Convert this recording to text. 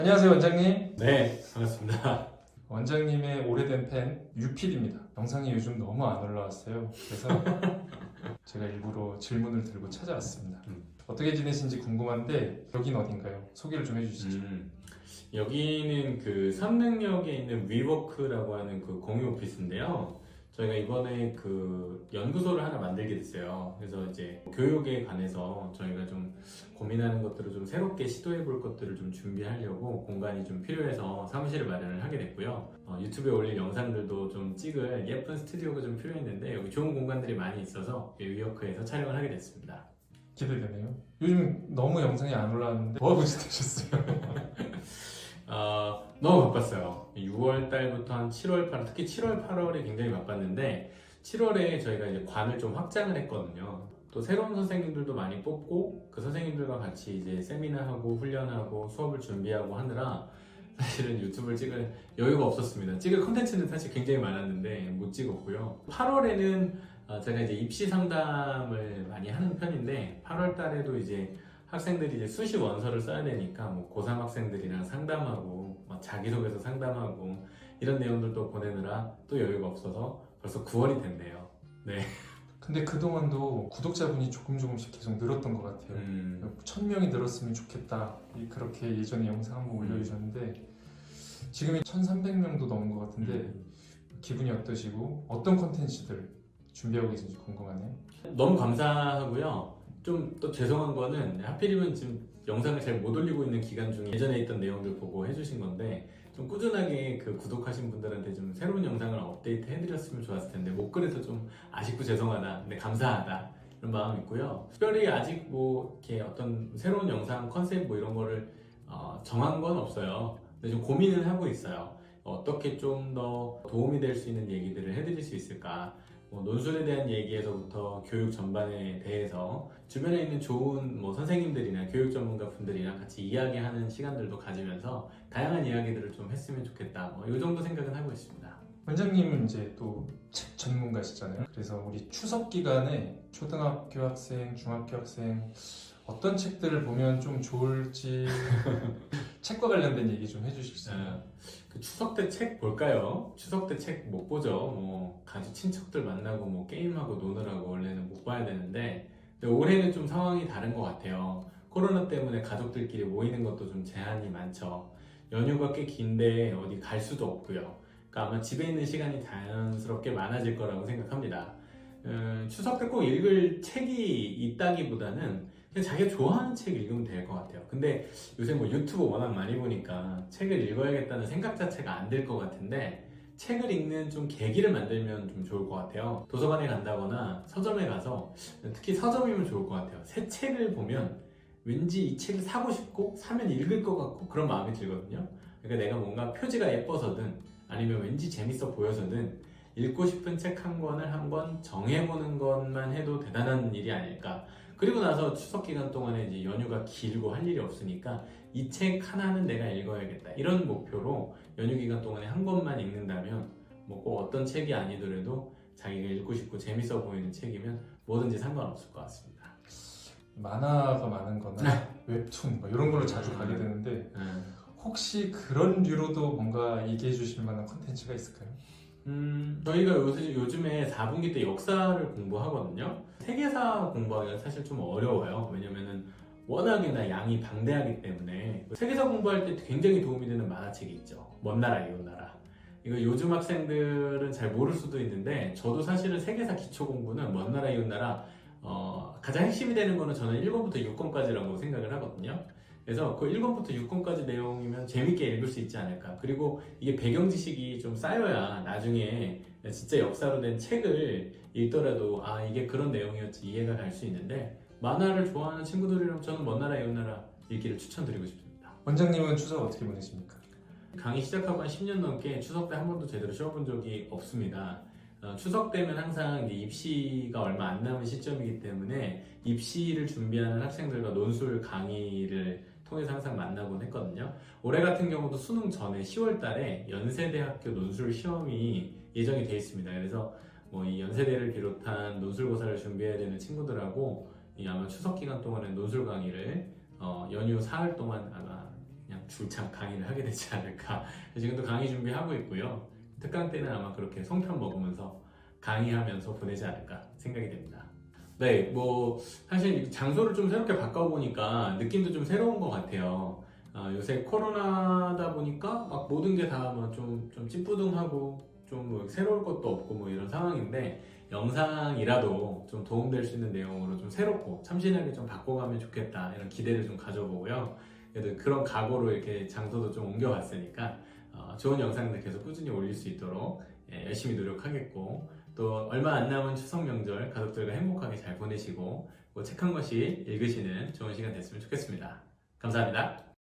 안녕하세요 원장님. 네, 반갑습니다. 원장님의 오래된 팬 유필입니다. 영상이 요즘 너무 안 올라왔어요. 그래서 제가 일부러 질문을 들고 찾아왔습니다. 어떻게 지내신지 궁금한데 여긴 어딘가요? 소개를 좀 해주시죠. 여기는 그 삼릉역에 있는 위워크라고 하는 그 공유 오피스인데요. 저희가 이번에 그 연구소를 하나 만들게 됐어요. 그래서 이제 교육에 관해서 저희가 좀 고민하는 것들을 좀 새롭게 시도해 볼 것들을 좀 준비하려고 공간이 좀 필요해서 사무실을 마련을 하게 됐고요. 유튜브에 올릴 영상들도 좀 찍을 예쁜 스튜디오가 좀 필요했는데 여기 좋은 공간들이 많이 있어서 위워크에서 촬영을 하게 됐습니다. 기대되네요. 요즘 너무 영상이 안 올라왔는데 뭐하고 지내셨어요? 너무 바빴어요. 6월 달부터 한 7월, 8월, 특히 7월, 8월에 굉장히 바빴는데 7월에 저희가 이제 관을 좀 확장을 했거든요. 또 새로운 선생님들도 많이 뽑고 그 선생님들과 같이 이제 세미나하고 훈련하고 수업을 준비하고 하느라 사실은 유튜브를 찍을 여유가 없었습니다. 찍을 컨텐츠는 사실 굉장히 많았는데 못 찍었고요. 8월에는 제가 이제 입시 상담을 많이 하는 편인데 8월 달에도 이제 학생들이 이제 수시 원서를 써야 되니까 뭐 고3 학생들이랑 상담하고 자기소개서 상담하고 이런 내용들도 보내느라 또 여유가 없어서 벌써 9월이 됐네요. 네. 근데 그동안도 구독자분이 조금씩 계속 늘었던 것 같아요. 1000명이 늘었으면 좋겠다. 그렇게 예전에 영상 한번 올려주셨는데 지금이 1300명도 넘은 것 같은데 기분이 어떠시고 어떤 콘텐츠들 준비하고 계신지 궁금하네요. 너무 감사하고요. 좀 또 죄송한 거는 하필이면 지금 영상을 잘 못 올리고 있는 기간 중에 예전에 있던 내용들 보고 해주신 건데 좀 꾸준하게 그 구독하신 분들한테 좀 새로운 영상을 업데이트 해드렸으면 좋았을 텐데 못 그래서 좀 아쉽고 죄송하다. 근데 감사하다. 이런 마음 있고요. 특별히 아직 뭐 이렇게 어떤 새로운 영상 컨셉 뭐 이런 거를 정한 건 없어요. 근데 좀 고민을 하고 있어요. 어떻게 좀 더 도움이 될 수 있는 얘기들을 해드릴 수 있을까? 논술에 대한 얘기에서부터 교육 전반에 대해서 주변에 있는 좋은 선생님들이나 교육 전문가 분들이랑 같이 이야기하는 시간들도 가지면서 다양한 이야기들을 좀 했으면 좋겠다. 이 정도 생각은 하고 있습니다. 원장님은 이제 또 책 전문가시잖아요. 그래서 우리 추석 기간에 초등학교 학생, 중학교 학생 어떤 책들을 보면 좀 좋을지 책과 관련된 얘기 좀 해주실 수 있나요? 그 추석 때 책 볼까요? 추석 때 책 못 보죠. 가족 친척들 만나고 게임하고 노느라고 원래는 못 봐야 되는데 근데 올해는 좀 상황이 다른 것 같아요. 코로나 때문에 가족들끼리 모이는 것도 좀 제한이 많죠. 연휴가 꽤 긴데 어디 갈 수도 없고요. 그러니까 아마 집에 있는 시간이 자연스럽게 많아질 거라고 생각합니다. 추석 때 꼭 읽을 책이 있다기보다는 그냥 자기가 좋아하는 책 읽으면 될 것 같아요. 근데 요새 유튜브 워낙 많이 보니까 책을 읽어야겠다는 생각 자체가 안 들 것 같은데 책을 읽는 좀 계기를 만들면 좀 좋을 것 같아요. 도서관에 간다거나 서점에 가서 특히 서점이면 좋을 것 같아요. 새 책을 보면 왠지 이 책을 사고 싶고 사면 읽을 것 같고 그런 마음이 들거든요. 그러니까 내가 뭔가 표지가 예뻐서든 아니면 왠지 재밌어 보여서든 읽고 싶은 책 한 권을 한번 정해보는 것만 해도 대단한 일이 아닐까. 그리고 나서 추석 기간 동안에 이제 연휴가 길고 할 일이 없으니까 이 책 하나는 내가 읽어야겠다. 이런 목표로 연휴 기간 동안에 한 권만 읽는다면 꼭 어떤 책이 아니더라도 자기가 읽고 싶고 재밌어 보이는 책이면 뭐든지 상관없을 것 같습니다. 만화가 많은 거나 웹툰 이런 걸로 자주 가게 되는데 혹시 그런 류로도 뭔가 얘기해 주실 만한 콘텐츠가 있을까요? 저희가 요즘에 4분기 때 역사를 공부하거든요. 세계사 공부하기가 사실 좀 어려워요. 왜냐면은 워낙에나 양이 방대하기 때문에 세계사 공부할 때 굉장히 도움이 되는 만화책이 있죠. 먼 나라 이웃 나라. 이거 요즘 학생들은 잘 모를 수도 있는데 저도 사실은 세계사 기초 공부는 먼 나라 이웃 나라 가장 핵심이 되는 거는 저는 1권부터 6권까지라고 생각을 하거든요. 그래서 그 1권부터 6권까지 내용이면 재밌게 읽을 수 있지 않을까. 그리고 이게 배경 지식이 좀 쌓여야 나중에 진짜 역사로 된 책을 읽더라도 이게 그런 내용이었지 이해가 갈 수 있는데 만화를 좋아하는 친구들이라면 저는 먼 나라 이웃 나라 읽기를 추천드리고 싶습니다. 원장님은 추석 어떻게 보내십니까? 강의 시작하고 한 10년 넘게 추석 때 한 번도 제대로 쉬어본 적이 없습니다. 추석 때면 항상 이제 입시가 얼마 안 남은 시점이기 때문에 입시를 준비하는 학생들과 논술 강의를 통해서 항상 만나곤 했거든요. 올해 같은 경우도 수능 전에 10월 달에 연세대학교 논술 시험이 예정이 되어 있습니다. 그래서 이 연세대를 비롯한 논술고사를 준비해야 되는 친구들하고 아마 추석 기간 동안에 논술 강의를 연휴 사흘 동안 아마 그냥 줄창 강의를 하게 되지 않을까. 지금도 강의 준비하고 있고요. 특강 때는 아마 그렇게 송편 먹으면서 강의하면서 보내지 않을까 생각이 됩니다. 네, 뭐 사실 장소를 좀 새롭게 바꿔보니까 느낌도 좀 새로운 것 같아요. 요새 코로나다 보니까 막 모든 게 다 뭐 좀 찌뿌둥하고 좀 뭐 새로울 것도 없고 뭐 이런 상황인데 영상이라도 좀 도움될 수 있는 내용으로 좀 새롭고 참신하게 좀 바꿔가면 좋겠다 이런 기대를 좀 가져보고요. 그래도 그런 각오로 이렇게 장소도 좀 옮겨봤으니까 좋은 영상들 계속 꾸준히 올릴 수 있도록 열심히 노력하겠고 또 얼마 안 남은 추석 명절 가족들과 행복하게 잘 보내시고 책 한 권씩 읽으시는 좋은 시간 됐으면 좋겠습니다. 감사합니다.